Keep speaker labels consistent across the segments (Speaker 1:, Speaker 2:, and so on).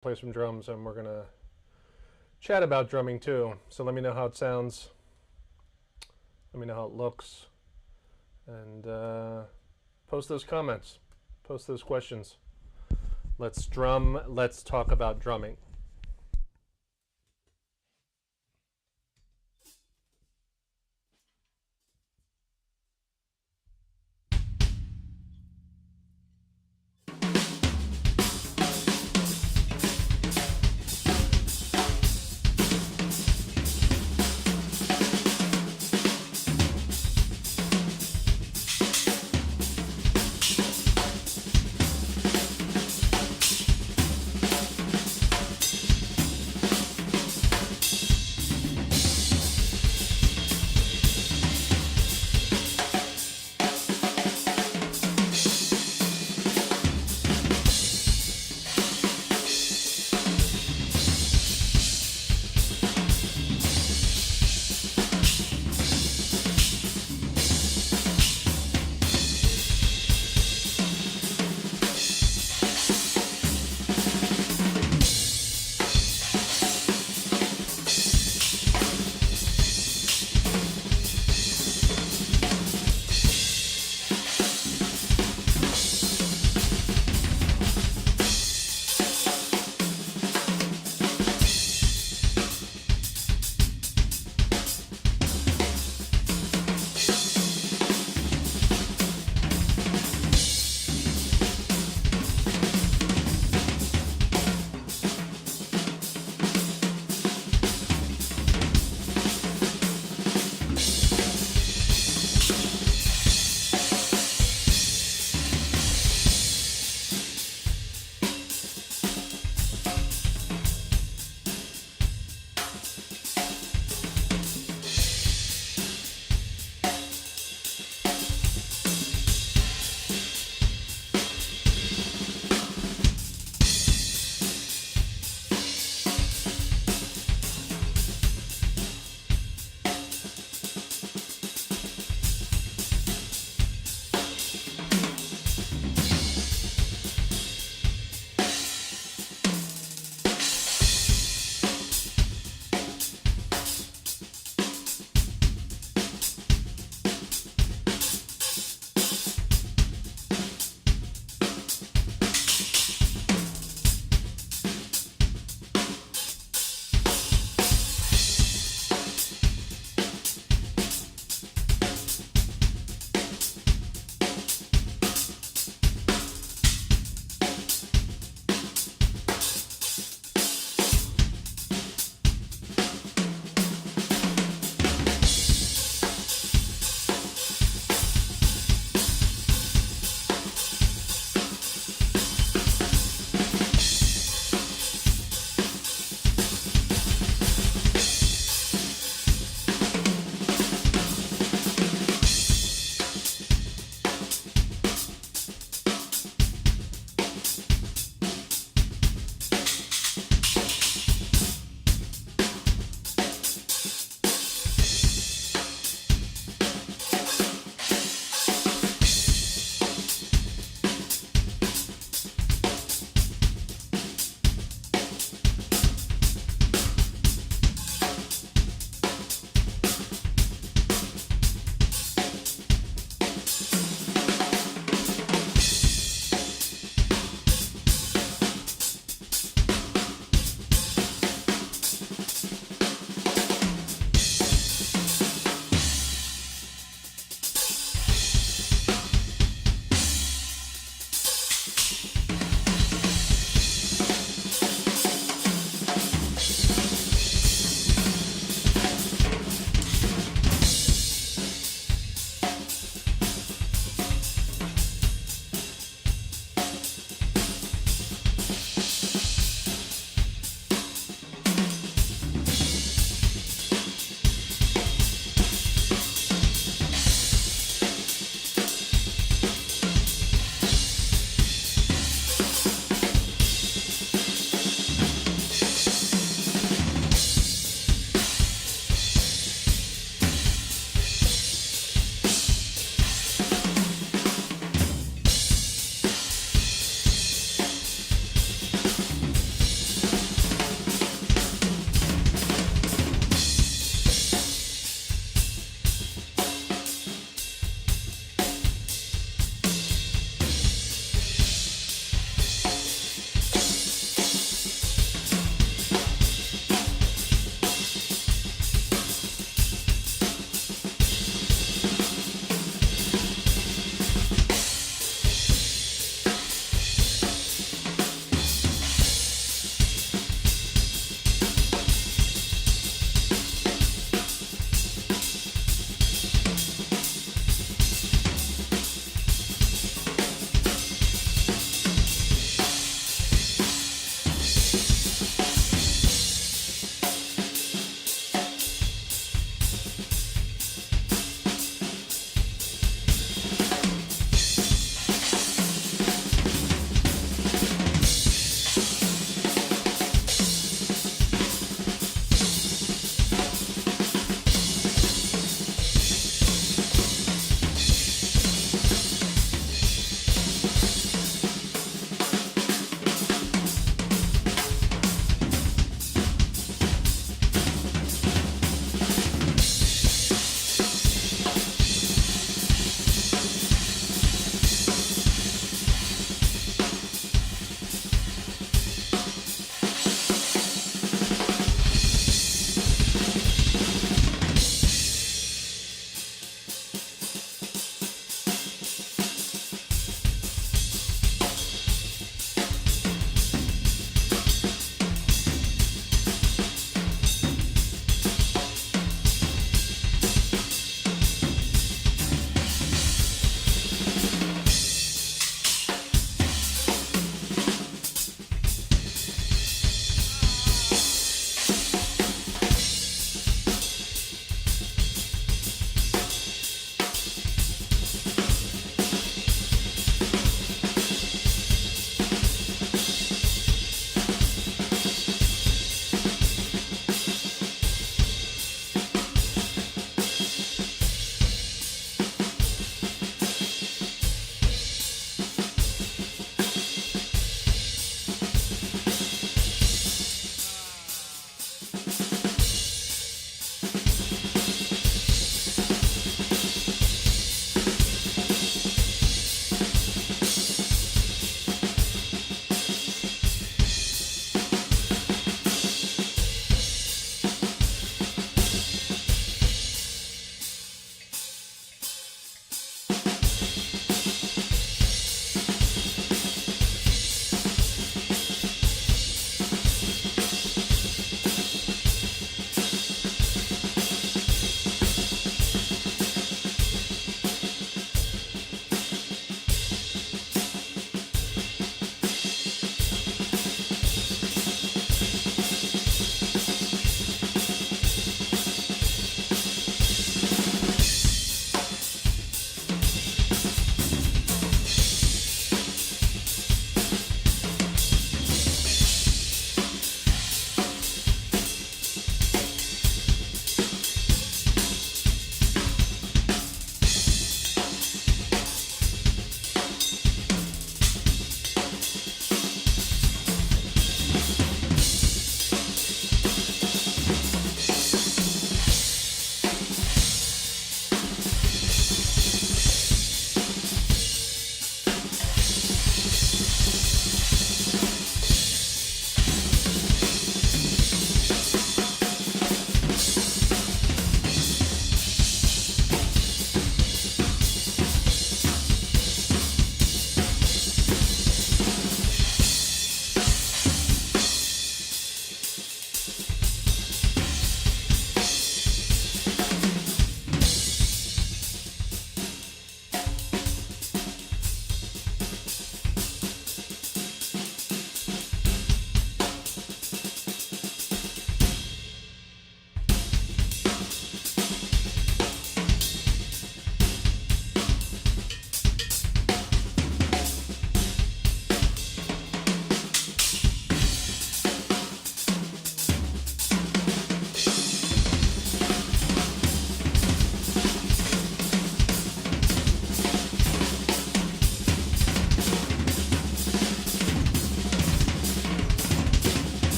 Speaker 1: play some drums, and we're gonna chat about drumming too. So let me know how it sounds. Let me know how it looks, and post those comments, post those questions. Let's drum. Let's talk about drumming.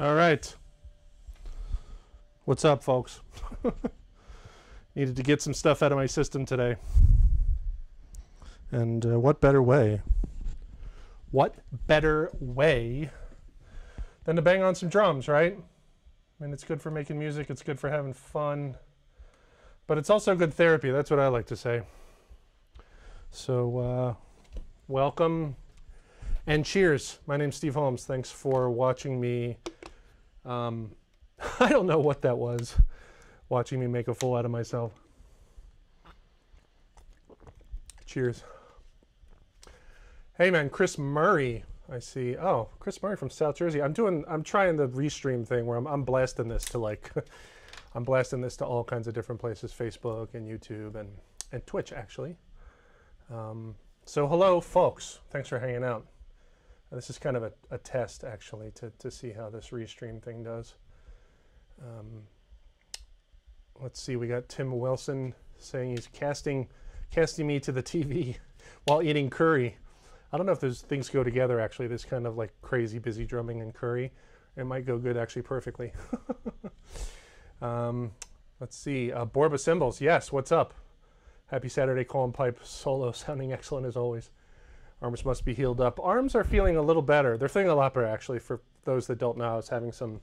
Speaker 1: All right. What's up, folks? Needed to get some stuff out of my system today. And what better way? What better way than to bang on some drums, right? I mean, it's good for making music. It's good for having fun. But it's also good therapy. That's what I like to say. So, welcome and cheers. My name's Steve Holmes. Thanks for watching me. I don't know what that was. Watching me make a fool out of myself. Cheers. Hey man, Chris Murray. I see. Oh, Chris Murray from South Jersey. I'm trying the restream thing where I'm blasting this to like, I'm blasting this to all kinds of different places, Facebook and YouTube and Twitch actually. So hello folks. Thanks for hanging out. This is kind of a test actually to see how this restream thing does. Let's see, we got Tim Wilson saying he's casting me to the TV while eating curry. I don't know if those things go together actually, this kind of like crazy busy drumming and curry. It might go good actually perfectly. Let's see, Borba Cymbals, yes, what's up? Happy Saturday, Colin Pipe solo, sounding excellent as always. Arms must be healed up. Arms are feeling a little better. They're feeling a lot better actually. For those that don't know, I was having some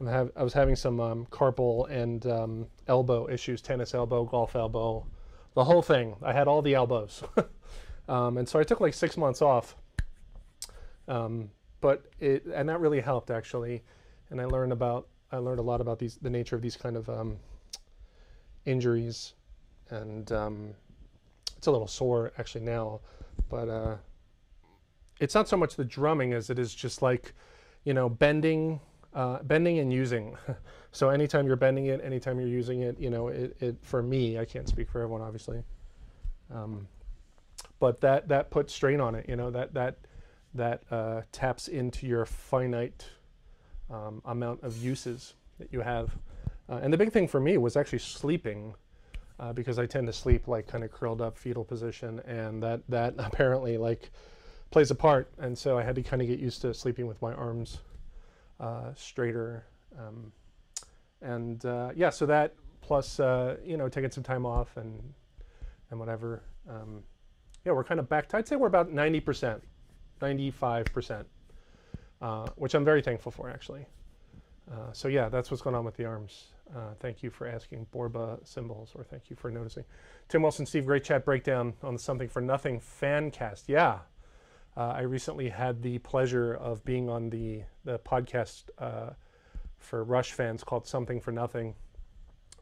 Speaker 1: carpal and elbow issues, tennis elbow, golf elbow, the whole thing. I had all the elbows. And so I took like 6 months off. And that really helped actually. And I learned a lot about the nature of these kind of injuries. And it's a little sore actually now, but it's not so much the drumming as it is just like, you know, bending and using. So anytime you're bending it, anytime you're using it, you know, it for me, I can't speak for everyone obviously, but that puts strain on it, you know, that taps into your finite amount of uses that you have. And the big thing for me was actually sleeping, because I tend to sleep like kind of curled up fetal position, and that apparently like plays a part. And so I had to kind of get used to sleeping with my arms straighter, yeah, so that plus you know, taking some time off and whatever, yeah, we're kind of back to, I'd say we're about 90%, 95%, which I'm very thankful for actually. So yeah, that's what's going on with the arms. Thank you for asking, Borba Cymbals, or thank you for noticing. Tim Wilson, Steve, great chat breakdown on the Something for Nothing fan cast. Yeah, I recently had the pleasure of being on the podcast for Rush fans called Something for Nothing,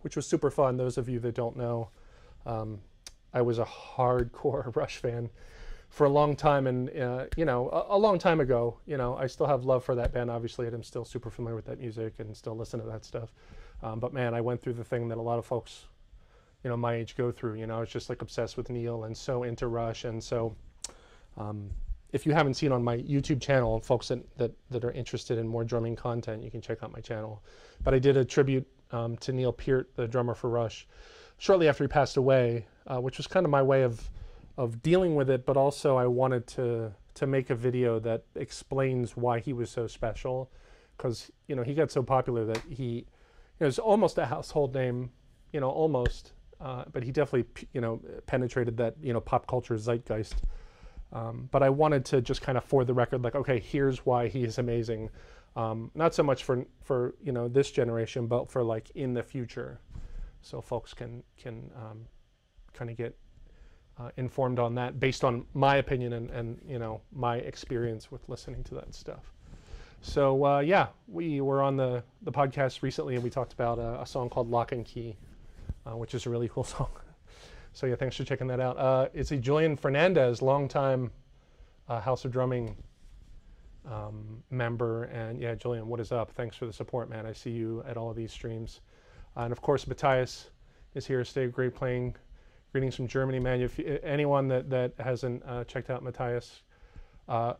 Speaker 1: which was super fun. Those of you that don't know, I was a hardcore Rush fan for a long time, and you know, a long time ago. You know, I still have love for that band obviously, and I'm still super familiar with that music and still listen to that stuff. But man, I went through the thing that a lot of folks, you know, my age go through. You know, I was just like obsessed with Neil and so into Rush. And so if you haven't seen on my YouTube channel, folks that are interested in more drumming content, you can check out my channel. But I did a tribute to Neil Peart, the drummer for Rush, shortly after he passed away, which was kind of my way of dealing with it. But also I wanted to make a video that explains why he was so special, because, you know, he got so popular that he, it was almost a household name, you know, almost, but he definitely, you know, penetrated that, you know, pop culture zeitgeist. But I wanted to just kind of, for the record, like, okay, here's why he is amazing. Not so much for you know, this generation, but for like in the future, so folks can kind of get informed on that based on my opinion and you know, my experience with listening to that stuff. So yeah, we were on the podcast recently, and we talked about a song called Lock and Key, which is a really cool song. So yeah, thanks for checking that out. It's a Julian Fernandez, longtime House of Drumming member, and yeah, Julian, what is up? Thanks for the support, man. I see you at all of these streams. And of course, Matthias is here. Stay great playing. Greetings from Germany, man. If anyone that hasn't checked out Matthias,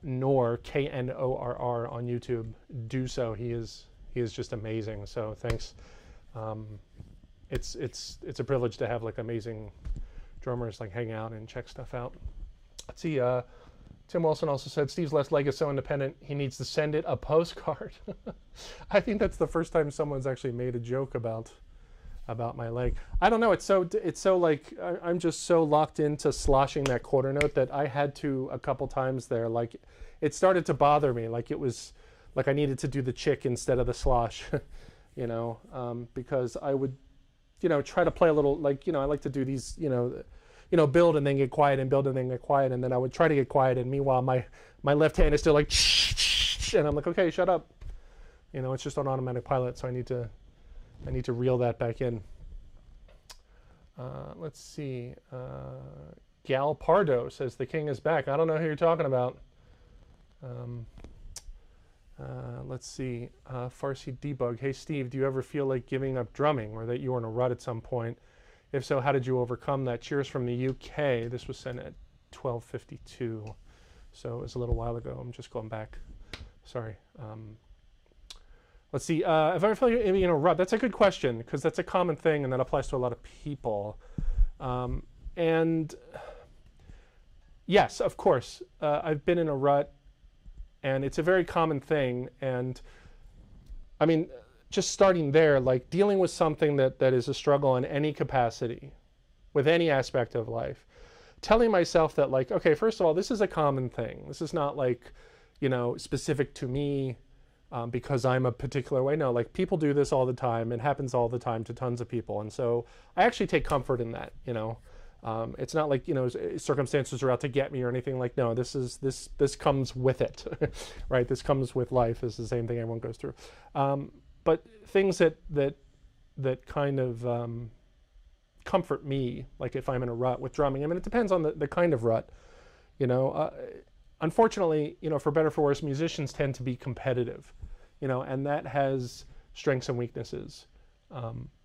Speaker 1: Nor, Knorr on YouTube, do so. He is just amazing. So thanks. It's a privilege to have like amazing drummers like hang out and check stuff out. Let's see. Tim Wilson also said, Steve's left leg is so independent, he needs to send it a postcard. I think that's the first time someone's actually made a joke about my leg. I don't know, it's so like, I'm just so locked into sloshing that quarter note that I had to, a couple times there, like, it started to bother me, like it was, like I needed to do the chick instead of the slosh, you know, because I would, you know, try to play a little, like, you know, I like to do these, you know, build and then get quiet and build and then get quiet, and then I would try to get quiet, and meanwhile my left hand is still like, and I'm like, okay, shut up. You know, it's just on automatic pilot, so I need to reel that back in. Let's see. Gal Pardo says the king is back. I don't know who you're talking about. Let's see. Farsi Debug. Hey Steve, do you ever feel like giving up drumming, or that you were in a rut at some point? If so, how did you overcome that? Cheers from the UK. This was sent at 12:52, so it was a little while ago. I'm just going back. Sorry. Let's see. If I ever feel like in a rut, that's a good question, because that's a common thing, and that applies to a lot of people. And yes, of course, I've been in a rut, and it's a very common thing. And I mean, just starting there, like dealing with something that is a struggle in any capacity, with any aspect of life, telling myself that, like, okay, first of all, this is a common thing. This is not like, you know, specific to me because I'm a particular way. No, like people do this all the time. It happens all the time to tons of people. And so I actually take comfort in that, you know. It's not like, you know, circumstances are out to get me or anything. Like, no, this comes with it, right? This comes with life. It's the same thing everyone goes through. But things that kind of comfort me, like if I'm in a rut with drumming, I mean, it depends on the kind of rut, you know. Unfortunately, you know, for better or for worse, musicians tend to be competitive, you know, and that has strengths and weaknesses.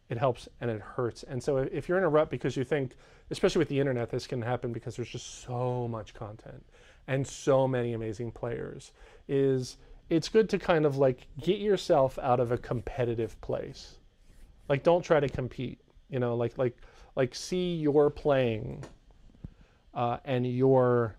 Speaker 1: It helps and it hurts. And so if you're in a rut because you think, especially with the internet, this can happen because there's just so much content and so many amazing players, it's good to kind of like get yourself out of a competitive place. Like, don't try to compete, you know, like see your playing and your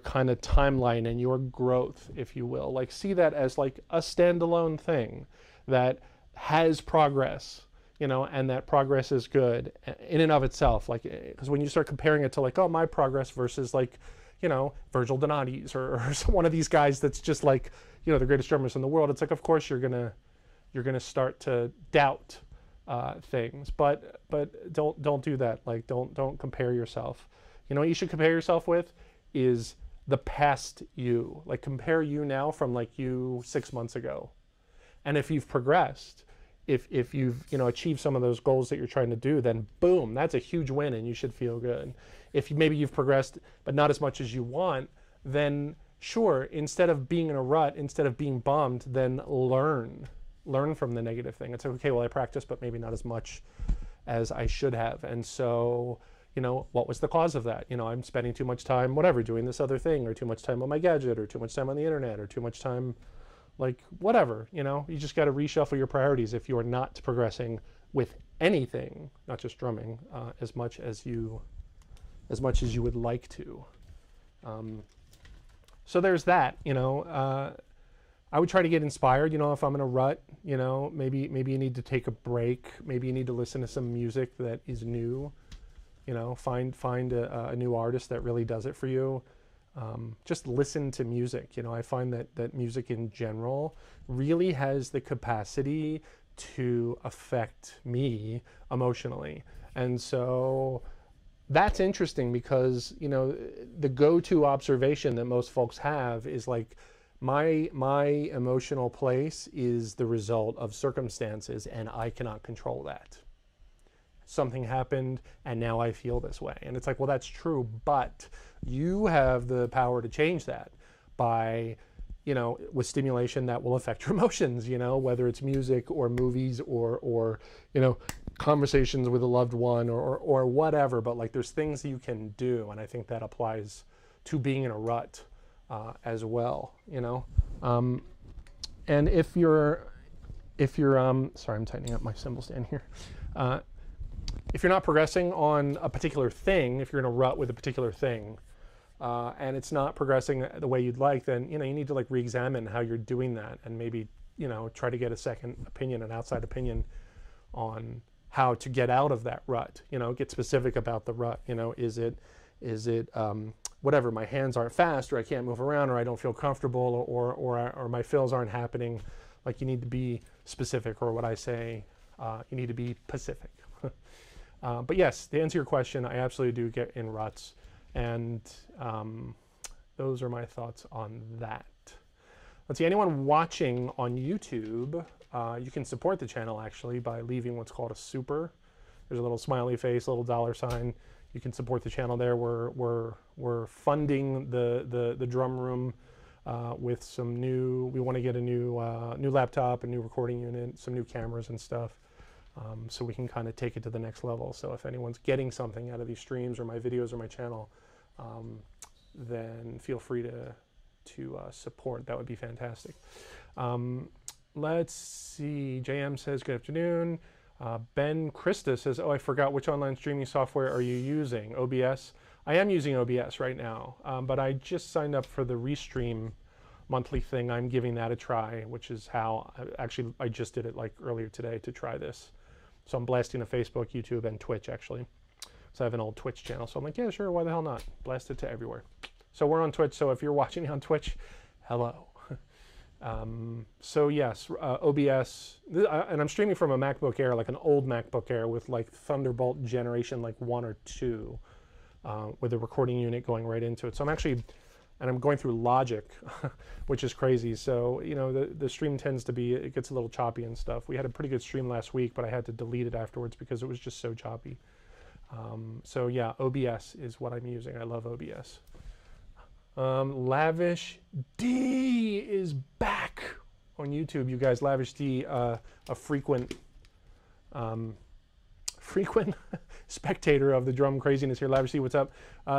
Speaker 1: kind of timeline and your growth, if you will. Like, see that as like a standalone thing that has progress, you know, and that progress is good in and of itself. Like, because when you start comparing it to like, oh, my progress versus like, you know, Virgil Donati's or one of these guys that's just like, you know, the greatest drummers in the world, it's like, of course you're gonna start to doubt things, but don't do that. Like, don't compare yourself. You know what you should compare yourself with is the past you. Like, compare you now from like you 6 months ago, and if you've progressed, if you've, you know, achieved some of those goals that you're trying to do, then boom, that's a huge win and you should feel good. If maybe you've progressed but not as much as you want, then sure, instead of being in a rut, instead of being bummed, then learn from the negative thing. It's okay, well, I practiced but maybe not as much as I should have, and so, you know, what was the cause of that? You know, I'm spending too much time whatever doing this other thing, or too much time on my gadget, or too much time on the internet, or too much time like whatever. You know, you just got to reshuffle your priorities if you're not progressing with anything, not just drumming, as much as you would like to. So there's that. You know, I would try to get inspired. You know, if I'm in a rut, you know, maybe you need to take a break. Maybe you need to listen to some music that is new. You know, find a new artist that really does it for you. Just listen to music. You know, I find that music in general really has the capacity to affect me emotionally. And so that's interesting because, you know, the go-to observation that most folks have is like, my emotional place is the result of circumstances and I cannot control that. Something happened and now I feel this way. And it's like, well, that's true, but you have the power to change that by, you know, with stimulation that will affect your emotions, you know, whether it's music or movies or you know, conversations with a loved one or whatever. But like, there's things you can do, and I think that applies to being in a rut as well, you know. And if you're sorry, I'm tightening up my cymbal stand here. If you're not progressing on a particular thing, if you're in a rut with a particular thing, and it's not progressing the way you'd like, then you need to like re-examine how you're doing that, and maybe try to get a second opinion, an outside opinion on how to get out of that rut. Get specific about the rut. Is it whatever, my hands aren't fast, or I can't move around, or I don't feel comfortable, or my fills aren't happening. Like, you need to be specific, or what I say, you need to be Pacific. But yes, to answer your question, I absolutely do get in ruts, and those are my thoughts on that. Let's see, anyone watching on YouTube, you can support the channel actually by leaving what's called a super. There's a little smiley face, a little $sign. You can support the channel there. We're funding the drum room with some new. We want to get a new laptop, a new recording unit, some new cameras and stuff, so we can kind of take it to the next level. So if anyone's getting something out of these streams or my videos or my channel, then feel free to support. That would be fantastic. Let's see. JM says, good afternoon. Ben Christa says, oh, I forgot, which online streaming software are you using? OBS? I am using OBS right now, but I just signed up for the Restream monthly thing. I'm giving that a try, which is how, I just did it like earlier today to try this. So I'm blasting to Facebook, YouTube, and Twitch actually. So I have an old Twitch channel. So I'm like, yeah, sure, why the hell not? Blast it to everywhere. So we're on Twitch, so if you're watching on Twitch, hello. So yes, OBS, and I'm streaming from a MacBook Air, like an old MacBook Air with like Thunderbolt generation like 1 or 2, with a recording unit going right into it. So I'm actually, and I'm going through Logic, which is crazy. So, the stream tends to be, it gets a little choppy and stuff. We had a pretty good stream last week, but I had to delete it afterwards because it was just so choppy. So yeah, OBS is what I'm using. I love OBS. Lavish D is back on YouTube, you guys. Lavish D, a frequent spectator of the drum craziness here. Lavish D, what's up?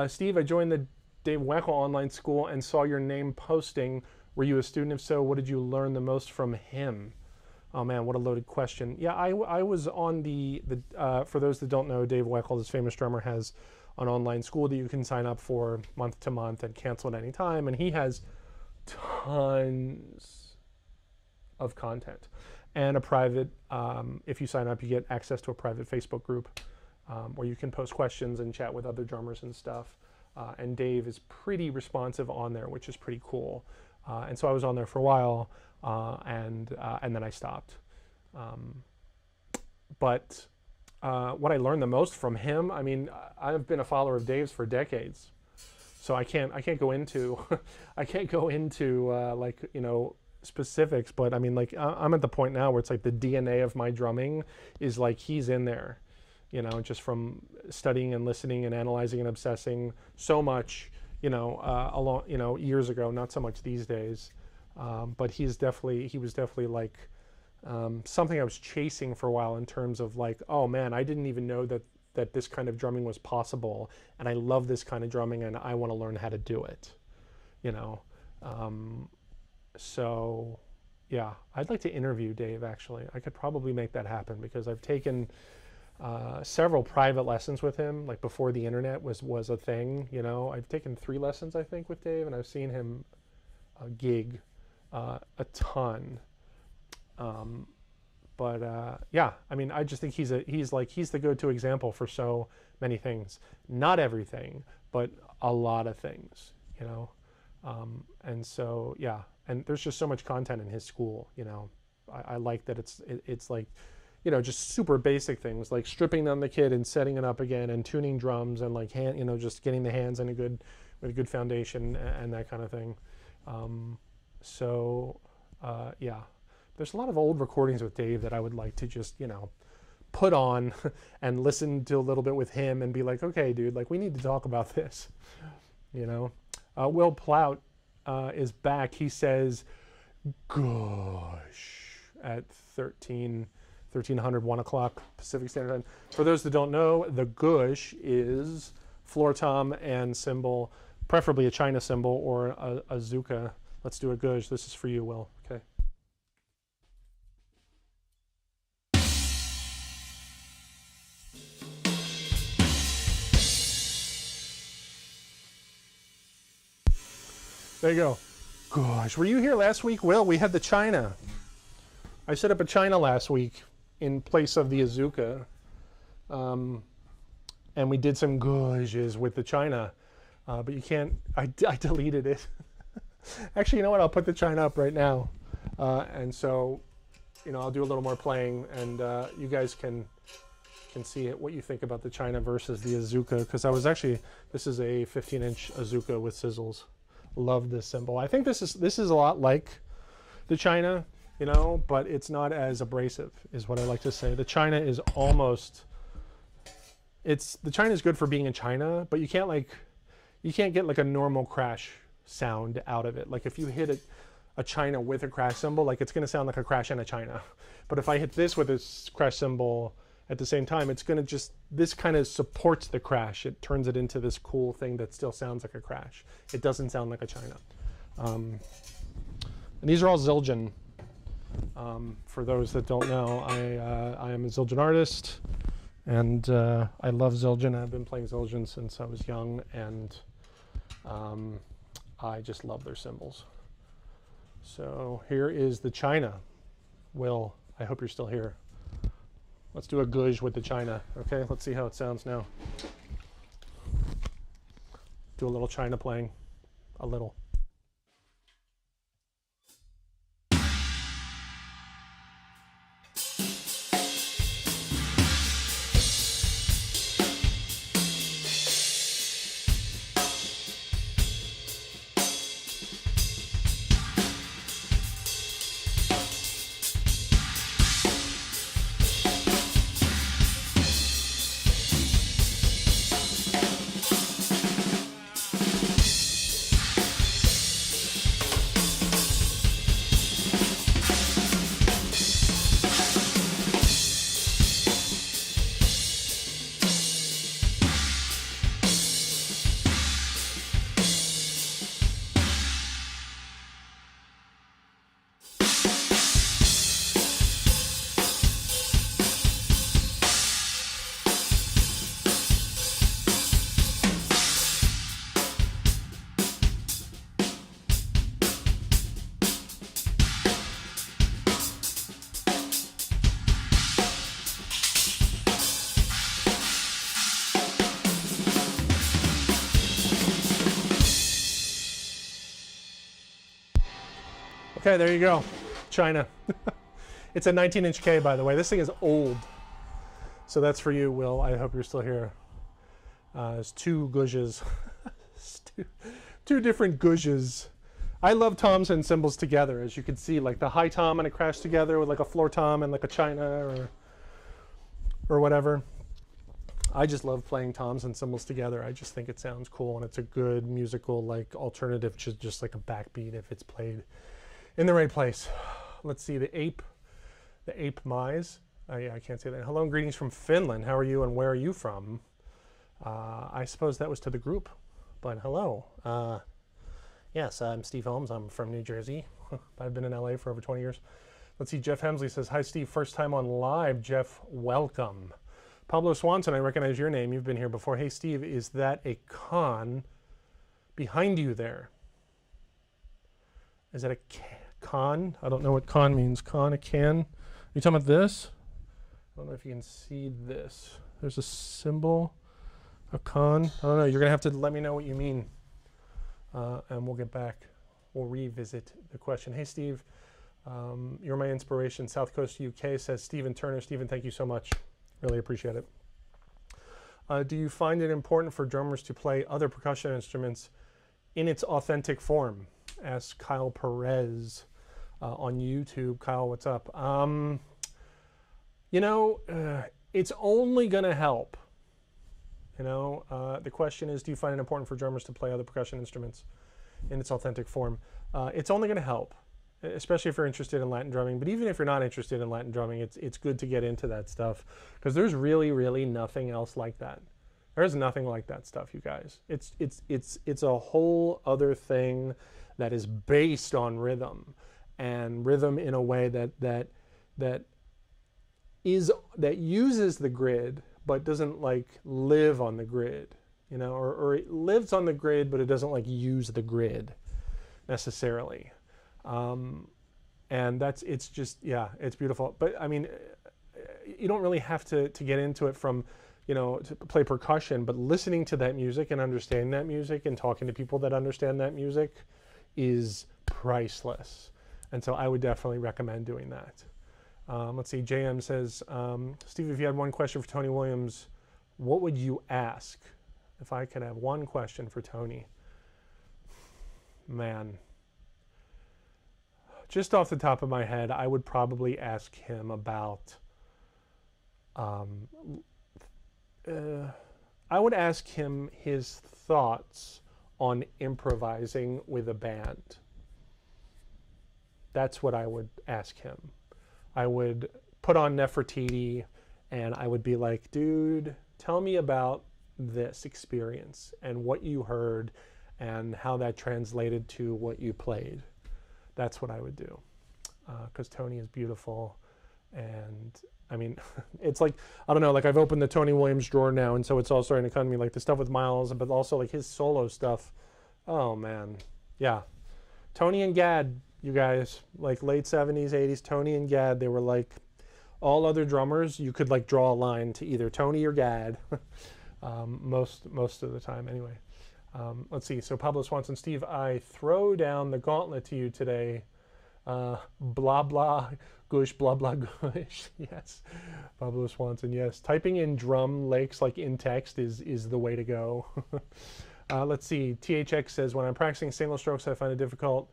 Speaker 1: Steve, I joined the Dave Weckl online school and saw your name posting. Were you a student? If so, what did you learn the most from him? Oh man, what a loaded question. Yeah, I was on the for those that don't know, Dave Weckl, this famous drummer, has an online school that you can sign up for month to month and cancel at any time. And he has tons of content and a private, if you sign up, you get access to a private Facebook group where you can post questions and chat with other drummers and stuff. And Dave is pretty responsive on there, which is pretty cool. And so I was on there for a while, and then I stopped. But what I learned the most from him, I mean, I've been a follower of Dave's for decades, so I can't go into I can't go into like, specifics, but I mean, like, I'm at the point now where it's like the DNA of my drumming is like he's in there, just from studying and listening and analyzing and obsessing so much, along, years ago, not so much these days, but he was definitely like something I was chasing for a while, in terms of like, oh man, I didn't even know that this kind of drumming was possible, and I love this kind of drumming, and I want to learn how to do it, so yeah, I'd like to interview Dave actually. I could probably make that happen, because I've taken several private lessons with him, like before the internet was a thing. I've taken 3 lessons I think with Dave, and I've seen him gig a ton. Yeah, I mean, I just think he's the go-to example for so many things. Not everything, but a lot of things, and so yeah, and there's just so much content in his school. I like that it's like, just super basic things like stripping down the kit and setting it up again and tuning drums and like just getting the hands in with a good foundation and that kind of thing. Yeah. There's a lot of old recordings with Dave that I would like to just, put on and listen to a little bit with him and be like, okay, dude, like, we need to talk about this, Will Plout is back. He says, gosh, at 1300, 1 o'clock Pacific Standard Time. For those that don't know, the gush is floor tom and cymbal, preferably a China cymbal or a Zuka. Let's do a gush. This is for you, Will. Okay. There you go. Gosh, were you here last week, Will? We had the China. I set up a China last week in place of the Azuka. And we did some gouges with the China. But you can't, I deleted it. Actually, you know what? I'll put the China up right now. And so, you know, I'll do a little more playing, and you guys can see it, what you think about the China versus the Azuka. Because I was actually, this is a 15-inch Azuka with sizzles. Love this cymbal. I think this is a lot like the China, you know, but it's not as abrasive, is what I like to say. The China is almost, the China is good for being in China, but you can't get like a normal crash sound out of it. Like if you hit a China with a crash cymbal, like it's gonna sound like a crash and a China. But if I hit this with a crash cymbal at the same time, it's gonna just, this kind of supports the crash. It turns it into this cool thing that still sounds like a crash. It doesn't sound like a China. And these are all Zildjian. For those that don't know, I am a Zildjian artist, and I love Zildjian. I've been playing Zildjian since I was young, and I just love their cymbals. So here is the China. Will, I hope you're still here. Let's do a gouge with the China. Okay, let's see how it sounds now. Do a little China playing, a little. Okay, there you go. China. It's a 19-inch K, by the way. This thing is old. So that's for you, Will. I hope you're still here. There's two gouges. two different gouges. I love toms and cymbals together, as you can see. Like the high tom and a crash together with like a floor tom and like a China or whatever. I just love playing toms and cymbals together. I just think it sounds cool, and it's a good musical like alternative to just like a backbeat if it's played in the right place. Let's see, the ape mize. Yeah, I can't say that. Hello and greetings from Finland. How are you and where are you from? I suppose that was to the group, but hello. Yes, I'm Steve Holmes. I'm from New Jersey. I've been in LA for over 20 years. Let's see, Jeff Hemsley says, hi Steve, first time on live. Jeff, welcome. Pablo Swanson, I recognize your name. You've been here before. Hey Steve, is that a con behind you there? Is that a con? I don't know what con means. Con, a can? Are you talking about this? I don't know if you can see this. There's a symbol, a con. I don't know. You're going to have to let me know what you mean. And we'll get back. We'll revisit the question. Hey, Steve, you're my inspiration. South Coast UK, says Stephen Turner. Stephen, thank you so much. Really appreciate it. Do you find it important for drummers to play other percussion instruments in its authentic form? Asks Kyle Perez on YouTube. Kyle, what's up? You know, it's only going to help. You know, the question is, do you find it important for drummers to play other percussion instruments in its authentic form? It's only going to help, especially if you're interested in Latin drumming. But even if you're not interested in Latin drumming, it's good to get into that stuff, because there's really, really nothing else like that. There's nothing like that stuff, you guys. It's a whole other thing that is based on rhythm, and rhythm in a way that uses the grid, but doesn't like live on the grid, you know, or it lives on the grid, but it doesn't like use the grid. necessarily. And it's just, yeah, it's beautiful. But I mean, you don't really have to get into it from, to play percussion, but listening to that music and understanding that music and talking to people that understand that music is priceless. And so I would definitely recommend doing that. Let's see, JM says, Steve, if you had one question for Tony Williams, what would you ask? If I could have one question for Tony. Man. Just off the top of my head, I would probably ask him about, I would ask him his thoughts on improvising with a band. That's what I would ask him. I would put on Nefertiti and I would be like, dude, tell me about this experience and what you heard and how that translated to what you played. That's what I would do. Because Tony is beautiful. And I mean, it's like, I don't know, like I've opened the Tony Williams drawer now, and so it's all starting to come to me, like the stuff with Miles, but also like his solo stuff. Oh man, yeah. Tony and Gad, you guys, like late 70s, 80s, Tony and Gad, they were like all other drummers. You could like draw a line to either Tony or Gad, most of the time anyway. Let's see, so Pablo Swanson, Steve, I throw down the gauntlet to you today. Blah, blah, gush, blah, blah, gush. Yes, Pablo Swanson, yes. Typing in drum licks like in text is the way to go. Let's see, THX says, when I'm practicing single strokes, I find it difficult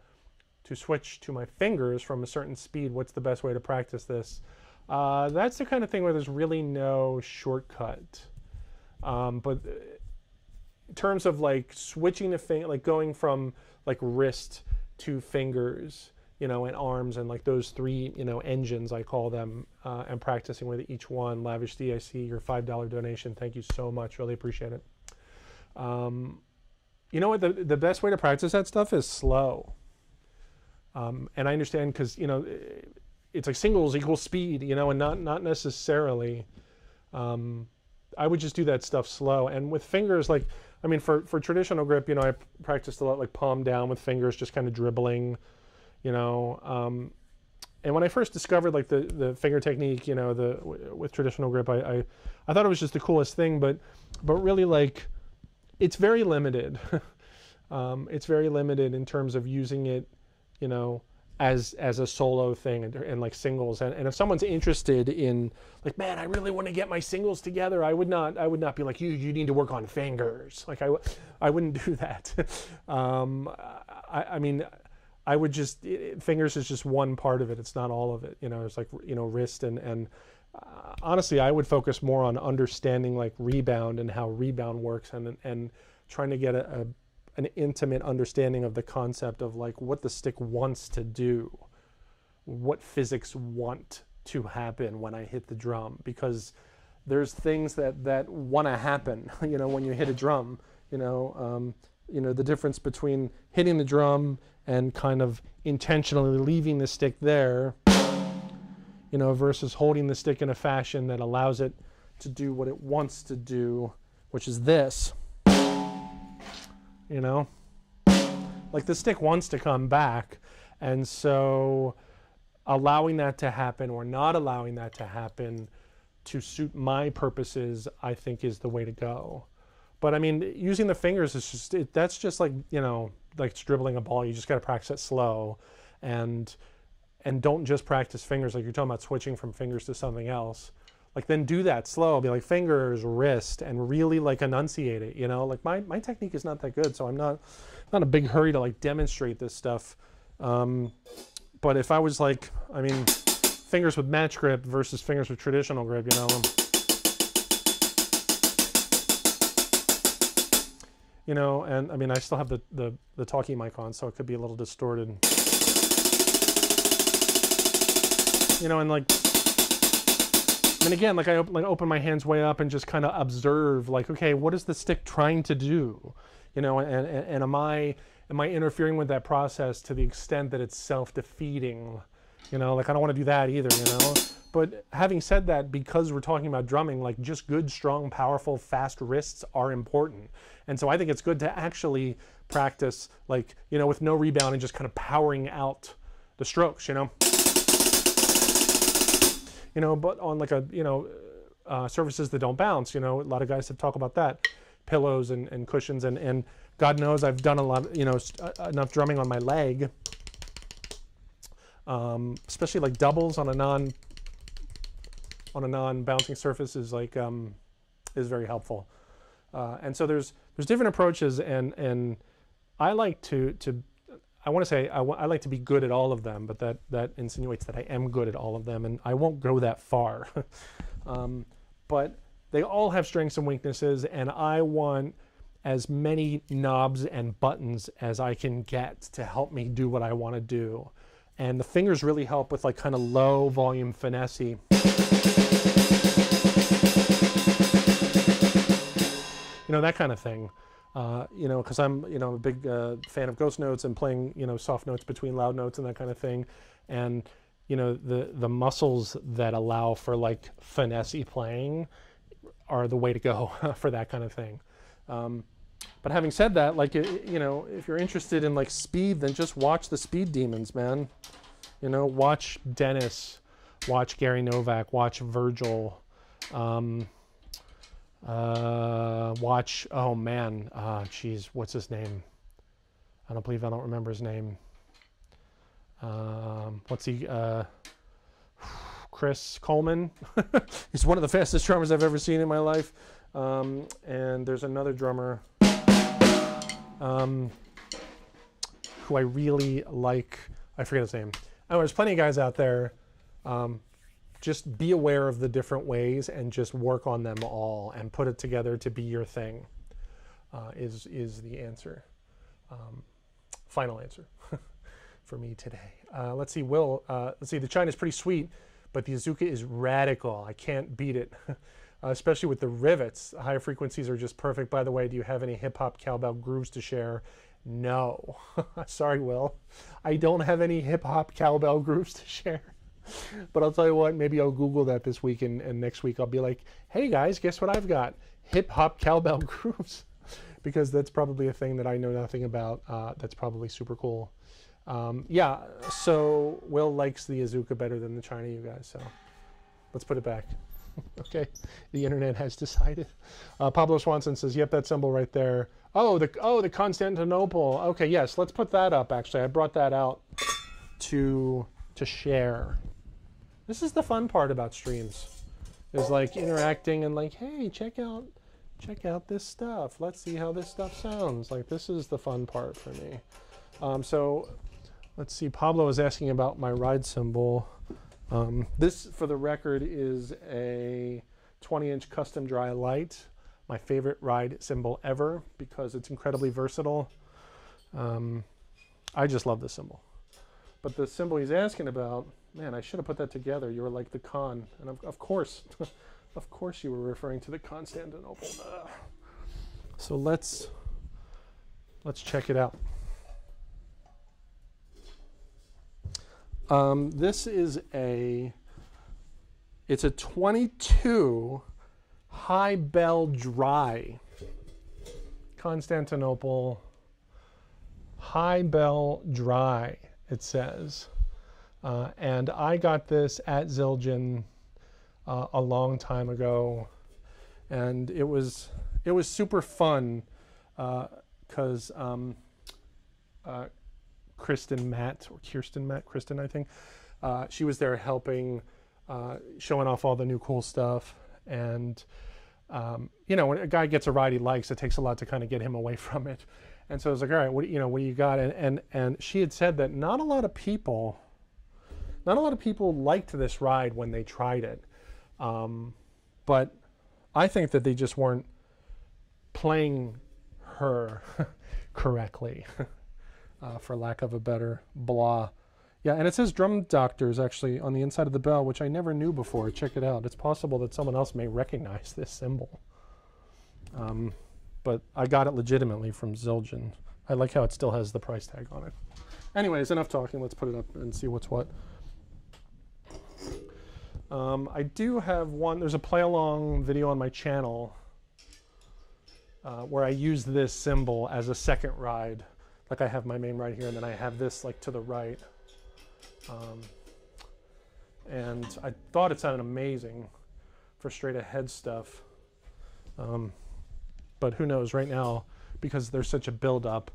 Speaker 1: to switch to my fingers from a certain speed. What's the best way to practice this? That's the kind of thing where there's really no shortcut. But in terms of like switching the finger, like going from like wrist to fingers, and arms and like those three, engines, I call them, and practicing with each one. Lavish D, I see your $5 donation. Thank you so much. Really appreciate it. You know what? The best way to practice that stuff is slow. And I understand because, it's like singles equals speed, and not necessarily. I would just do that stuff slow. And with fingers, like, I mean, for traditional grip, I practiced a lot like palm down with fingers, just kind of dribbling, and when I first discovered like the finger technique, with traditional grip, I thought it was just the coolest thing, but really like it's very limited. It's very limited in terms of using it, as a solo thing and like singles. And if someone's interested in like, man, I really want to get my singles together, I would not be like, you need to work on fingers. Like I wouldn't do that. I mean, I would just, fingers is just one part of it. It's not all of it. It's like, wrist and honestly, I would focus more on understanding like rebound and how rebound works and trying to get an intimate understanding of the concept of like what the stick wants to do, what physics want to happen when I hit the drum, because there's things that want to happen, when you hit a drum, the difference between hitting the drum and kind of intentionally leaving the stick there, versus holding the stick in a fashion that allows it to do what it wants to do, which is this, like the stick wants to come back. And so allowing that to happen or not allowing that to happen to suit my purposes, I think is the way to go. But I mean, using the fingers is just, that's just like, like it's dribbling a ball. You just got to practice it slow and don't just practice fingers. Like you're talking about switching from fingers to something else. Like then do that slow, be like fingers, wrist, and really like enunciate it, like my technique is not that good. So I'm not a big hurry to like demonstrate this stuff. But if I was like, I mean, fingers with match grip versus fingers with traditional grip, and I mean, I still have the talkie mic on, so it could be a little distorted. And like, and again, like I open my hands way up and just kind of observe, like, okay, what is the stick trying to do? And am I interfering with that process to the extent that it's self-defeating? You know, like I don't want to do that either, you know. But having said that, because we're talking about drumming, like just good, strong, powerful, fast wrists are important. And so I think it's good to actually practice, like, you know, with no rebound and just kind of powering out the strokes, you know. You know, but on like a, you know, surfaces that don't bounce, you know, a lot of guys have talked about that. Pillows and cushions, and God knows I've done a lot, you know, enough drumming on my leg. Especially like doubles on a non-bouncing surface is like is very helpful, and so there's different approaches, and I like to I want to say I like to be good at all of them, but that insinuates that I am good at all of them, and I won't go that far. But they all have strengths and weaknesses, and I want as many knobs and buttons as I can get to help me do what I want to do. And the fingers really help with like kind of low volume finesse-y. You know, that kind of thing. You know, because I'm, you know, a big fan of ghost notes and playing, you know, soft notes between loud notes and that kind of thing. And, you know, the muscles that allow for like finesse-y playing are the way to go for that kind of thing. But having said that, like, you know, if you're interested in like speed, then just watch the Speed Demons, man. You know, watch Dennis, watch Gary Novak, watch Virgil, watch, oh man, geez, what's his name? I don't remember his name. What's he, Chris Coleman. He's one of the fastest drummers I've ever seen in my life. And there's another drummer who I really like. I forget his name. I know there's plenty of guys out there. Just be aware of the different ways and just work on them all and put it together to be your thing, is the answer. Final answer for me today. Let's see, Will. Let's see, the China's pretty sweet, but the Azuka is radical. I can't beat it. Especially with the rivets. Higher frequencies are just perfect. By the way, do you have any hip-hop cowbell grooves to share? No. Sorry, Will. I don't have any hip-hop cowbell grooves to share. But I'll tell you what, maybe I'll Google that this week, and next week I'll be like, hey guys, guess what I've got? Hip-hop cowbell grooves. Because that's probably a thing that I know nothing about. That's probably super cool. Yeah, so Will likes the Azuka better than the China, you guys, so let's put it back. Okay, the internet has decided. Pablo Swanson says, "Yep, that symbol right there. Oh, the Constantinople. Okay, yes, let's put that up. Actually, I brought that out to share. This is the fun part about streams, is like interacting and like, hey, check out this stuff. Let's see how this stuff sounds. Like, this is the fun part for me. So let's see. Pablo is asking about my ride cymbal. This, for the record, is a 20-inch custom dry light. My favorite ride cymbal ever because it's incredibly versatile. I just love this cymbal. But the cymbal he's asking about, man, I should have put that together. You were like the con, and of course, of course you were referring to the Constantinople. So let's check it out. This is it's a 22 high bell dry Constantinople high bell dry, it says. And I got this at Zildjian a long time ago, and it was super fun because Kristen, I think, she was there helping, showing off all the new cool stuff. And, you know, when a guy gets a ride he likes, it takes a lot to kind of get him away from it. And so I was like, all right, what do you got? And she had said that not a lot of people liked this ride when they tried it. But I think that they just weren't playing her correctly. For lack of a better blah. Yeah, and it says Drum Doctors actually on the inside of the bell, which I never knew before. Check it out. It's possible that someone else may recognize this symbol. But I got it legitimately from Zildjian. I like how it still has the price tag on it. Anyways, enough talking. Let's put it up and see what's what. I do have one, there's a play along video on my channel where I use this cymbal as a second ride. Like I have my main ride here and then I have this like to the right. And I thought it sounded amazing for straight ahead stuff. But who knows, right now, because there's such a build-up,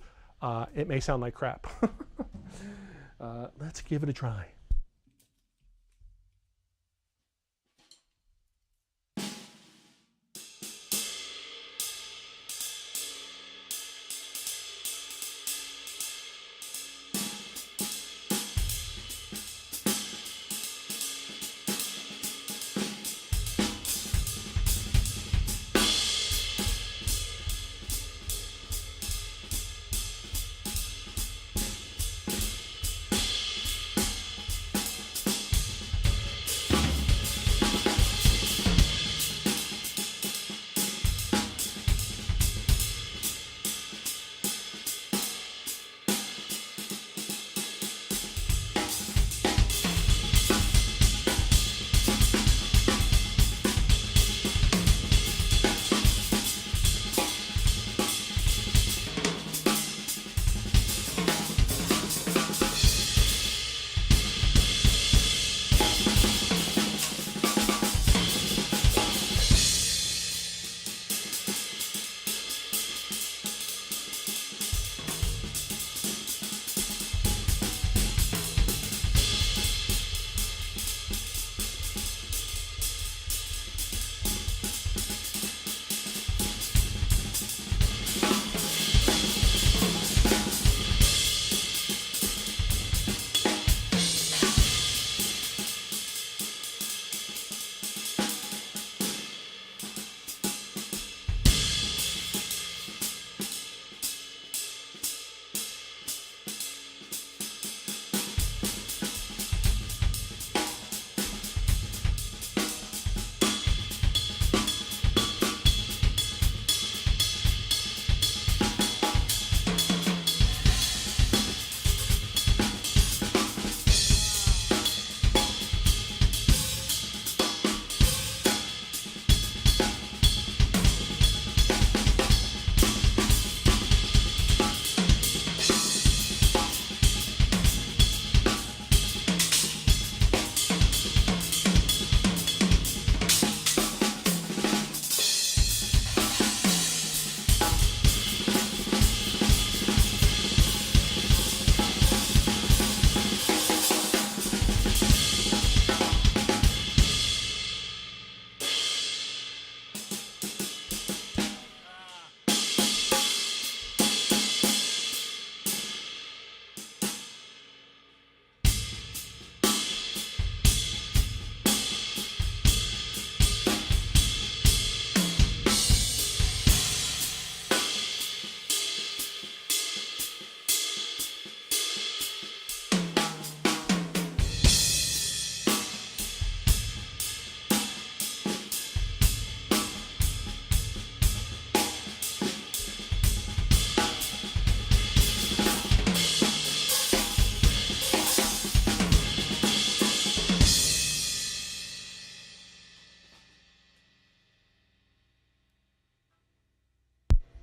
Speaker 1: it may sound like crap. Let's give it a try.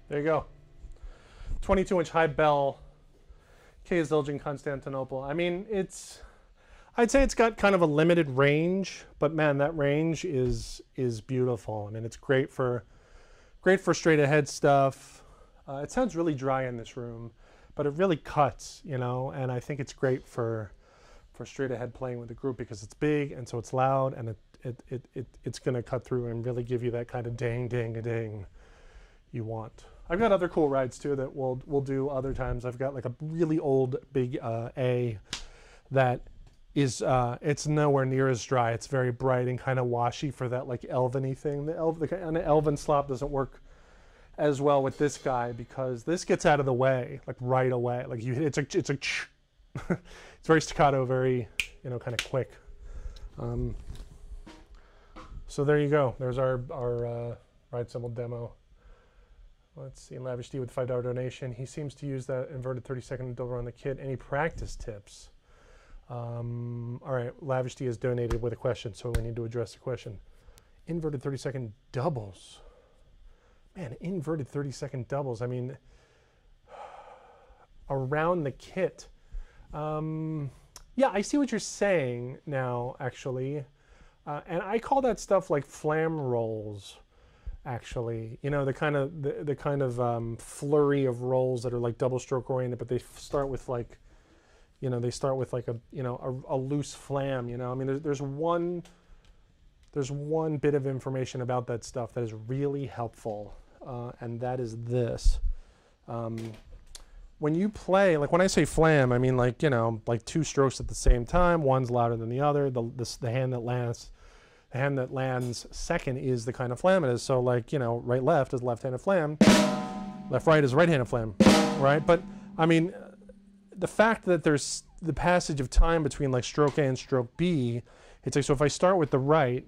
Speaker 1: There you go. 22-inch high bell, K. Zildjian Constantinople. I mean, I'd say it's got kind of a limited range, but man, that range is beautiful. I mean, it's great for straight ahead stuff. It sounds really dry in this room, but it really cuts, you know, and I think it's great for straight ahead playing with the group because it's big and so it's loud and it's going to cut through and really give you that kind of ding, ding, ding you want. I've got other cool rides too that we'll do other times. I've got like a really old big A that is it's nowhere near as dry. It's very bright and kind of washy for that like elven-y thing. The kind of elven slop doesn't work as well with this guy because this gets out of the way like right away. Like it's a it's very staccato, very, you know, kind of quick. So there you go. There's our ride cymbal demo. Let's see, Lavish D with $5 donation. He seems to use that inverted 30-second double on the kit. Any practice tips? All right, Lavish D has donated with a question, so we need to address the question. Inverted 30-second doubles. Man, inverted 30-second doubles. I mean, around the kit. Yeah, I see what you're saying now, actually. And I call that stuff like flam rolls, actually. You know, the kind of flurry of rolls that are like double stroke oriented, but they start with like, you know, they start with like a, you know, a loose flam. You know, I mean, there's one bit of information about that stuff that is really helpful, and that is this. When you play, like when I say flam, I mean like, you know, like two strokes at the same time, one's louder than the other. The hand that lands second is the kind of flam it is. So like, you know, right left is left-handed flam, left right is right-handed flam, right? But I mean, the fact that there's the passage of time between like stroke A and stroke B, it's like, so if I start with the right,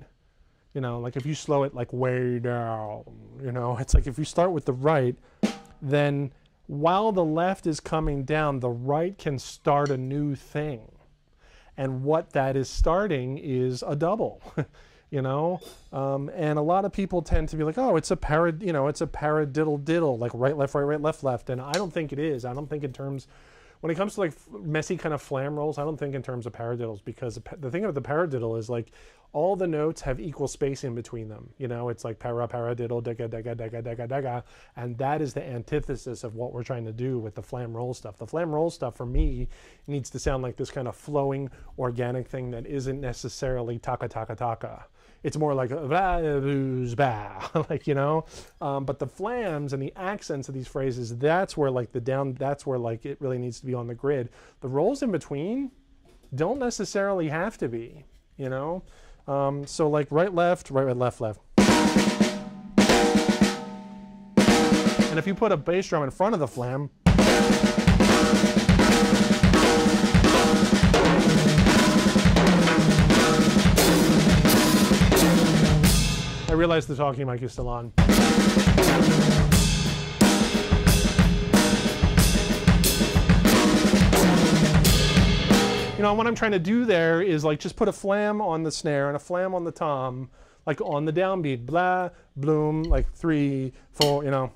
Speaker 1: you know, like if you slow it like way down, you know, it's like if you start with the right, then while the left is coming down, the right can start a new thing. And what that is starting is a double, you know? And a lot of people tend to be like, oh, it's a paradiddle diddle, like right, left, left. And I don't think it is. I don't think in terms, when it comes to like messy kind of flam rolls, I don't think in terms of paradiddles, because the thing about the paradiddle is like all the notes have equal space in between them. You know, it's like paradiddle, dega, dega, dega, dega, dega. And that is the antithesis of what we're trying to do with the flam roll stuff. The flam roll stuff for me needs to sound like this kind of flowing organic thing that isn't necessarily taka, taka, taka. It's more like like, you know, but the flams and the accents of these phrases, that's where like that's where like it really needs to be on the grid. The rolls in between don't necessarily have to be, you know. So like right, left, left. And if you put a bass drum in front of the flam, I realize the talking mic is still on. You know, what I'm trying to do there is like just put a flam on the snare and a flam on the tom, like on the downbeat, blah, bloom, like 3, 4, you know.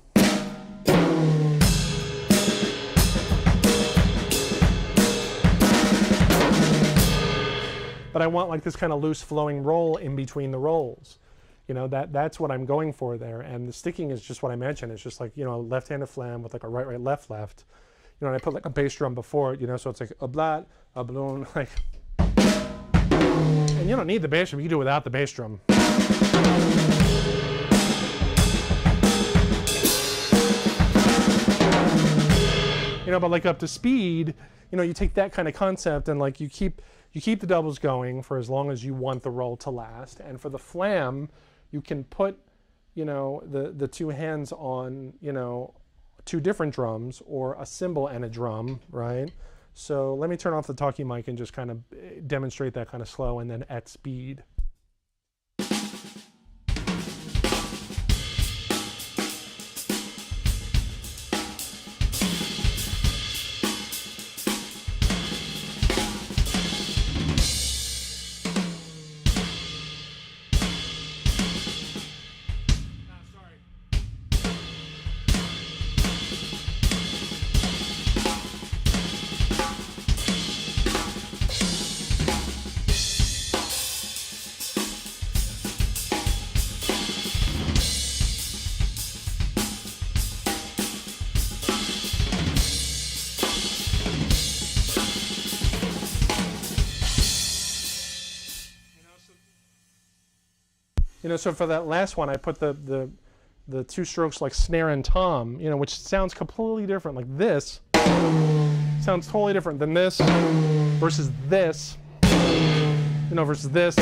Speaker 1: But I want like this kind of loose flowing roll in between the rolls. You know, that's what I'm going for there. And the sticking is just what I mentioned. It's just like, you know, left-handed flam with like a right, left. You know, and I put like a bass drum before it, you know, so it's like a blat, a balloon, like. And you don't need the bass drum, you can do it without the bass drum. You know, but like up to speed, you know, you take that kind of concept and like you keep the doubles going for as long as you want the roll to last. And for the flam, you can put, you know, the two hands on, you know, two different drums or a cymbal and a drum, right? So let me turn off the talkie mic and just kind of demonstrate that kind of slow and then at speed. You know, so for that last one, I put the two strokes like snare and tom, you know, which sounds completely different. Like this sounds totally different than this versus this, you know, versus this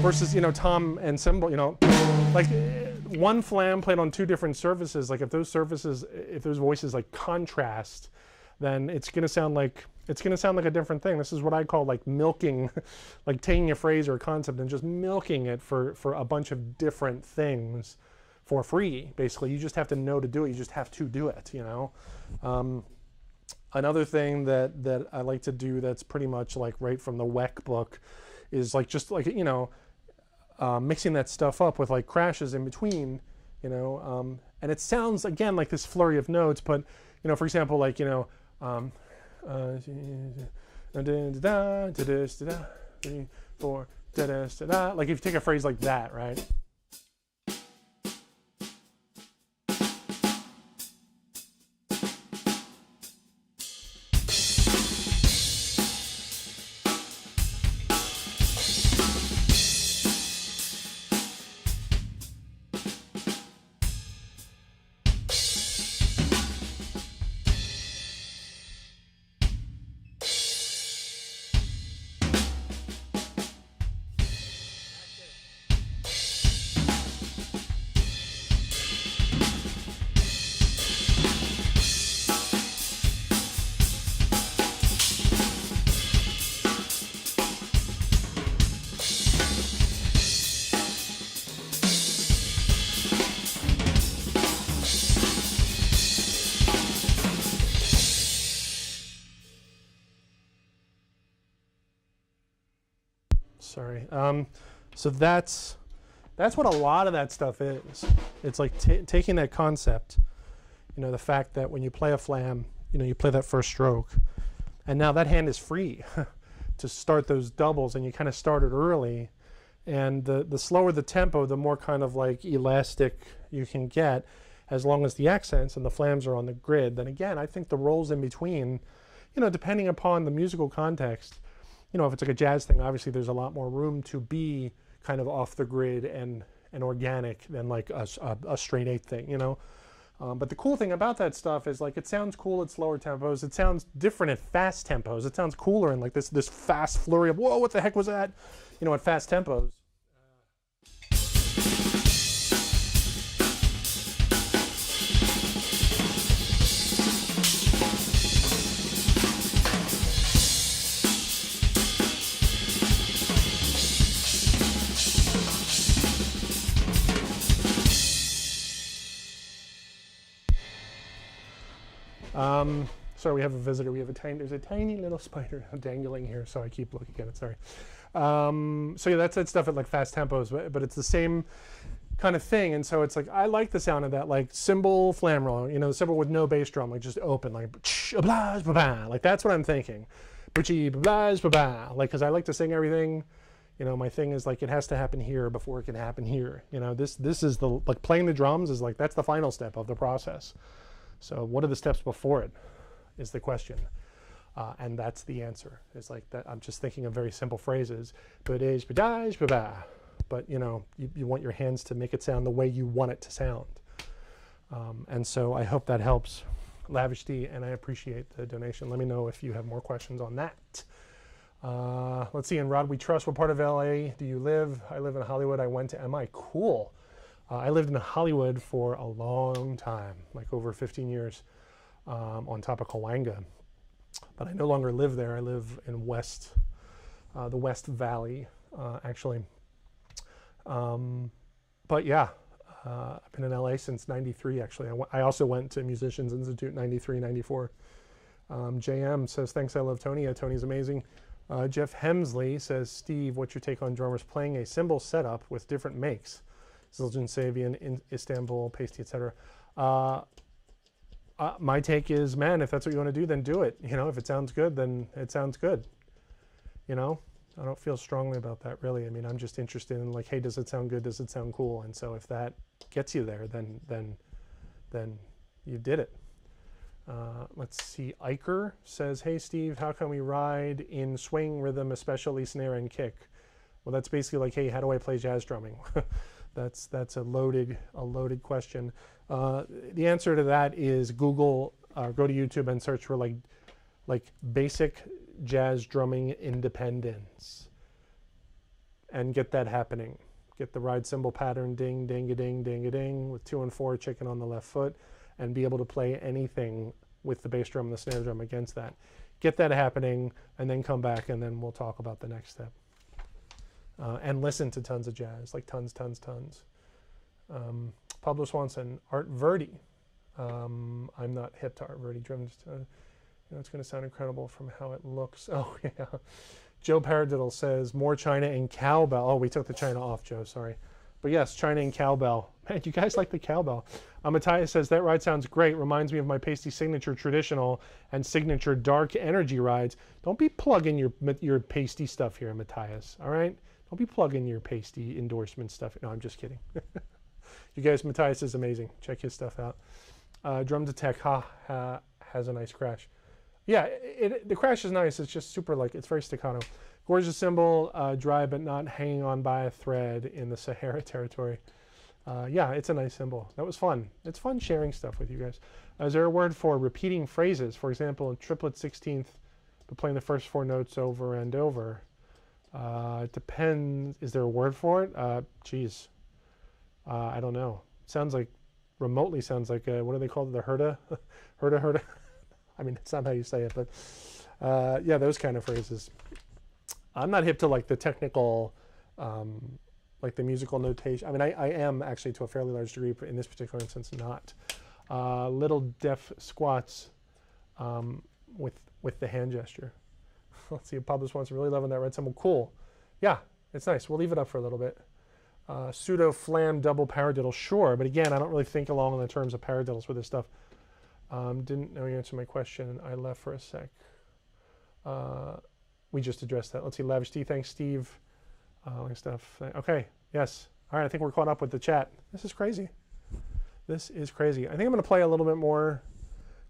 Speaker 1: versus, you know, tom and cymbal, you know, like one flam played on two different surfaces. Like if those voices like contrast, then it's going to sound like a different thing. This is what I call like milking, like taking a phrase or a concept and just milking it for a bunch of different things for free, basically. You just have to know to do it. You just have to do it, you know? Another thing that I like to do that's pretty much like right from the Weck book is like just like, you know, mixing that stuff up with like crashes in between, you know, and it sounds again like this flurry of notes, but you know, for example, like, you know, like if you take a phrase like that, right? Sorry. So that's what a lot of that stuff is. It's like taking that concept, you know, the fact that when you play a flam, you know, you play that first stroke, and now that hand is free to start those doubles, and you kind of started early, and the slower the tempo, the more kind of like elastic you can get, as long as the accents and the flams are on the grid. Then again, I think the rolls in between, you know, depending upon the musical context, you know, if it's like a jazz thing, obviously there's a lot more room to be kind of off the grid and organic than like a straight eight thing, you know. But the cool thing about that stuff is like it sounds cool at slower tempos. It sounds different at fast tempos. It sounds cooler in like this fast flurry of whoa, what the heck was that? You know, at fast tempos. Sorry, we have a visitor. There's a tiny little spider dangling here, so I keep looking at it. Sorry. So yeah, that's that stuff at like fast tempos, but it's the same kind of thing. And so it's like I like the sound of that, like cymbal flam roll. You know, the cymbal with no bass drum, like just open, like like that's what I'm thinking. Like because I like to sing everything. You know, my thing is like it has to happen here before it can happen here. You know, this is the like playing the drums is like that's the final step of the process. So what are the steps before it is the question. And that's the answer. It's like that. I'm just thinking of very simple phrases. But you know, you want your hands to make it sound the way you want it to sound. And so I hope that helps, Lavish D, and I appreciate the donation. Let me know if you have more questions on that. Let's see, in Rod We Trust, what part of LA do you live? I live in Hollywood. I went to MI. Cool. I lived in Hollywood for a long time, like over 15 years, on top of Cahuenga. But I no longer live there. I live in the West Valley, actually. But yeah, I've been in LA since 93, actually. I also went to Musicians Institute 93, 94. JM says, thanks, I love Tony. Yeah, Tony's amazing. Jeff Hemsley says, Steve, what's your take on drummers playing a cymbal setup with different makes? Zildjian, Savian, in Istanbul, Pasty, etc. My take is, man, if that's what you want to do, then do it. You know, if it sounds good, then it sounds good. You know, I don't feel strongly about that, really. I mean, I'm just interested in like, hey, does it sound good? Does it sound cool? And so if that gets you there, then you did it. Let's see. Iker says, hey, Steve, how can we ride in swing rhythm, especially snare and kick? Well, that's basically like, hey, how do I play jazz drumming? That's a loaded question. The answer to that is Google, go to YouTube and search for like basic jazz drumming independence, and get that happening. Get the ride cymbal pattern, ding, ding, a ding, ding, a ding, with 2 and 4 chicken on the left foot, and be able to play anything with the bass drum and the snare drum against that. Get that happening, and then come back, and then we'll talk about the next step. And listen to tons of jazz, like tons. Pablo Swanson, Art Verdi. I'm not hip to Art Verdi drums. You know, it's going to sound incredible from how it looks. Oh, yeah. Joe Paradiddle says, more China and cowbell. Oh, we took the China off, Joe, sorry. But yes, China and cowbell. Man, you guys like the cowbell. Matthias says, that ride sounds great. Reminds me of my Pasty Signature Traditional and Signature Dark Energy rides. Don't be plugging your Pasty stuff here, Matthias, all right? Don't be plugging your Pasty endorsement stuff. No, I'm just kidding. You guys, Matthias is amazing. Check his stuff out. Drum Detect has a nice crash. Yeah, the crash is nice. It's just super, like, it's very staccato. Gorgeous cymbal, dry but not hanging on by a thread in the Sahara territory. Yeah, it's a nice cymbal. That was fun. It's fun sharing stuff with you guys. Is there a word for repeating phrases? For example, in triplet 16th, but playing the first 4 notes over and over. It depends. Is there a word for it? Geez. I don't know. Sounds like, remotely sounds like, what do they call it? The herda? herda. I mean, it's not how you say it, but yeah, those kind of phrases. I'm not hip to like the technical, like the musical notation. I mean, I am actually to a fairly large degree, but in this particular instance, not. Little deaf squats with the hand gesture. Let's see, Pablo Swanson really loving that red cymbal. Cool. Yeah, it's nice. We'll leave it up for a little bit. Pseudo Flam double paradiddle, sure, but again, I don't really think along in the terms of paradiddles with this stuff. Didn't know you answered my question. I left for a sec. We just addressed that. Let's see, Lavish D, thanks, Steve. Stuff. Okay, yes. All right, I think we're caught up with the chat. This is crazy. This is crazy. I think I'm going to play a little bit more,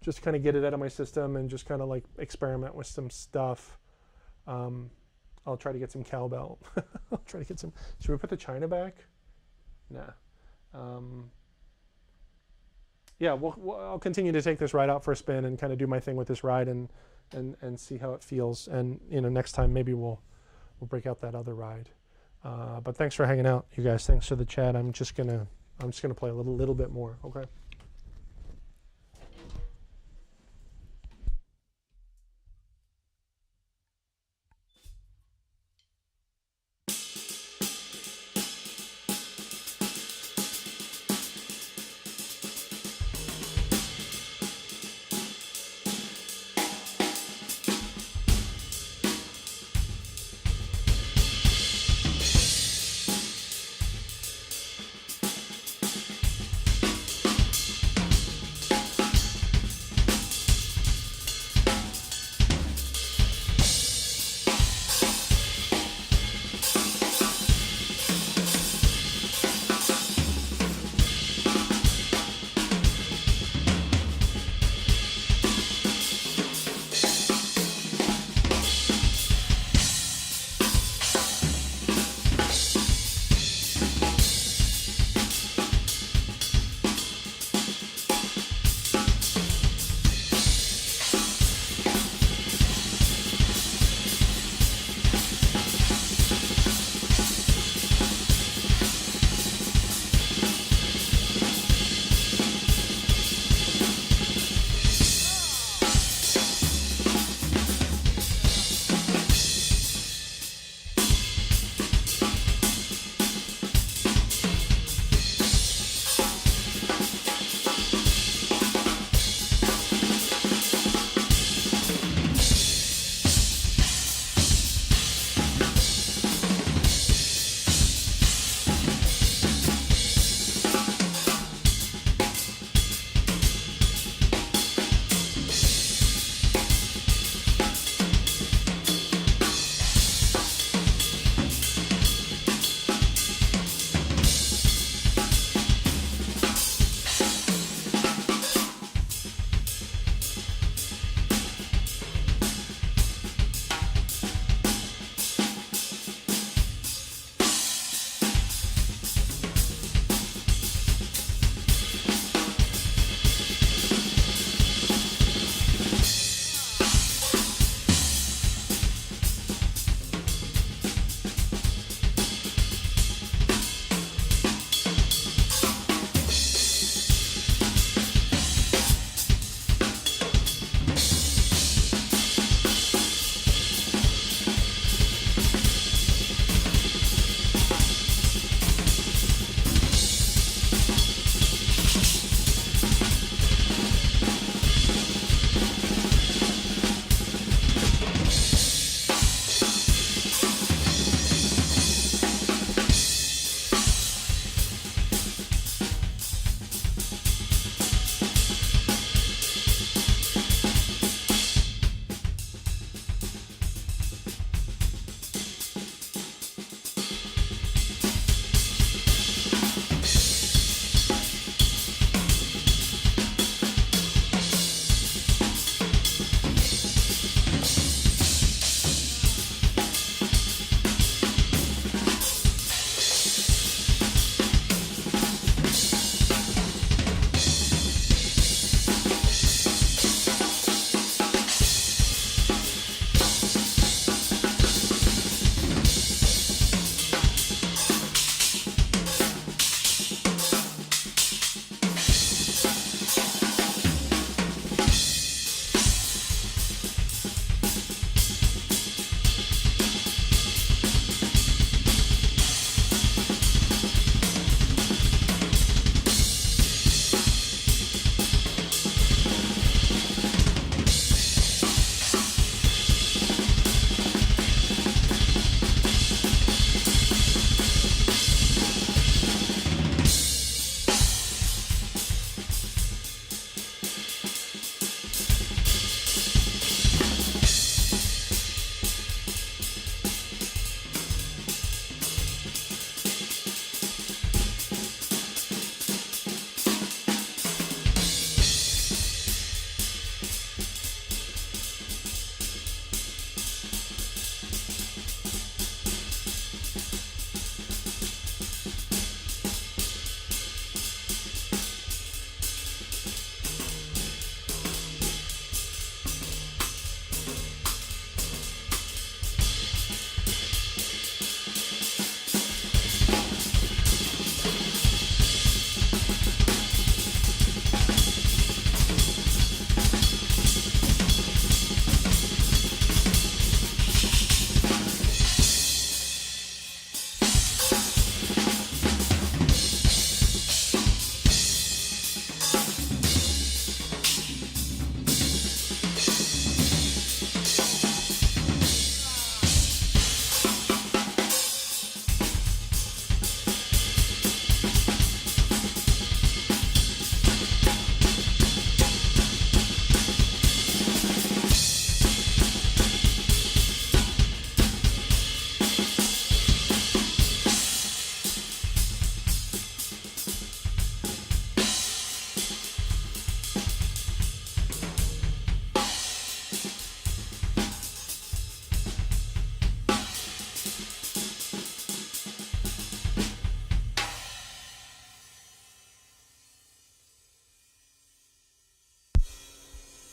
Speaker 1: just to kind of get it out of my system and just kind of like experiment with some stuff. I'll try to get some cowbell. I'll try to get some. Should we put the China back? Nah. Yeah, I'll continue to take this ride out for a spin and kind of do my thing with this ride and see how it feels. And you know, next time maybe we'll break out that other ride. But thanks for hanging out, you guys. Thanks for the chat. I'm just gonna play a little bit more. Okay.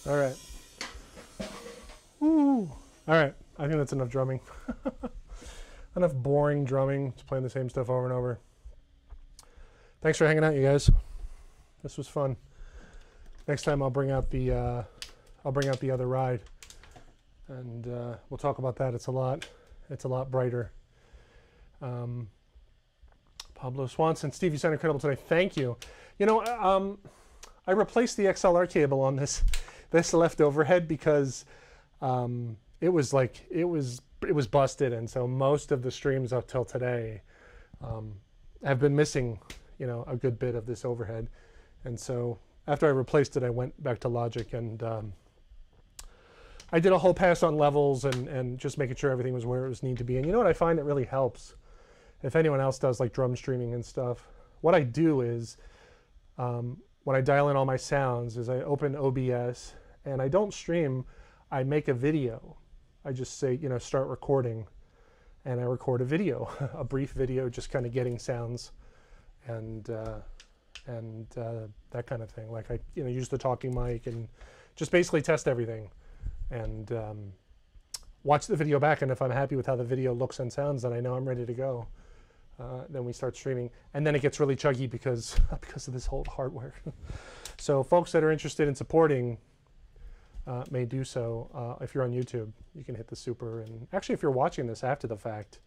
Speaker 1: All right. Woo. All right. I think that's enough drumming. Enough boring drumming. Just playing the same stuff over and over. Thanks for hanging out, you guys. This was fun. Next time I'll bring out the other ride, and we'll talk about that. It's a lot brighter. Pablo Swanson, Steve, you sound incredible today. Thank you. You know, I replaced the XLR cable on this left overhead because it was busted, and so most of the streams up till today have been missing, you know, a good bit of this overhead. And so after I replaced it, I went back to Logic, and I did a whole pass on levels and just making sure everything was where it was need to be. And you know what I find that really helps, if anyone else does like drum streaming and stuff, what I do is when I dial in all my sounds is I open OBS and I don't stream, I make a video. I just say, you know, start recording, and I record a video, a brief video, just kind of getting sounds and that kind of thing. Like I, you know, use the talking mic and just basically test everything, and watch the video back. And if I'm happy with how the video looks and sounds, then I know I'm ready to go. Then we start streaming, and then it gets really chuggy because of this whole hardware. So folks that are interested in supporting may do so. If you're on YouTube, you can hit the super. And actually, if you're watching this after the fact,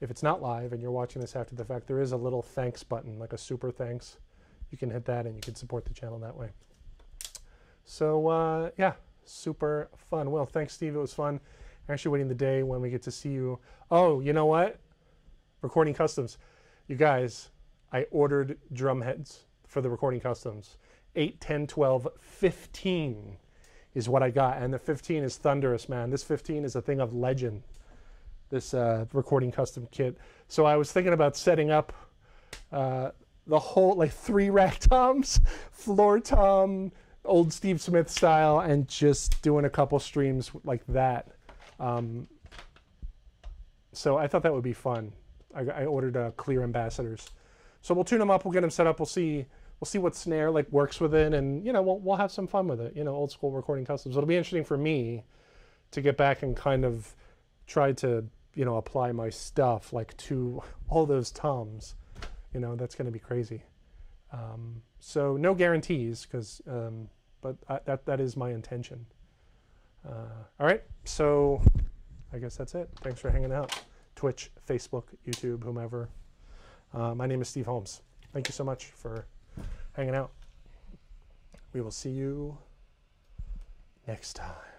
Speaker 1: if it's not live and you're watching this after the fact, there is a little thanks button, like a super thanks. You can hit that and you can support the channel that way. So yeah, super fun. Well, thanks, Steve. It was fun. Actually waiting the day when we get to see you. Oh, you know what? Recording Customs. You guys, I ordered drum heads for the Recording Customs. 8, 10, 12, 15 is what I got. And the 15 is thunderous, man. This 15 is a thing of legend, this Recording Custom kit. So I was thinking about setting up the whole, like 3 rack toms, floor tom, old Steve Smith style, and just doing a couple streams like that. So I thought that would be fun. I ordered clear ambassadors, so we'll tune them up. We'll get them set up. We'll see what snare like works with it, and you know we'll have some fun with it. You know, old school Recording Customs. It'll be interesting for me to get back and kind of try to, you know, apply my stuff like to all those toms. You know, that's going to be crazy. So no guarantees, because but that is my intention. All right, so I guess that's it. Thanks for hanging out. Twitch, Facebook, YouTube, whomever. My name is Steve Holmes. Thank you so much for hanging out. We will see you next time.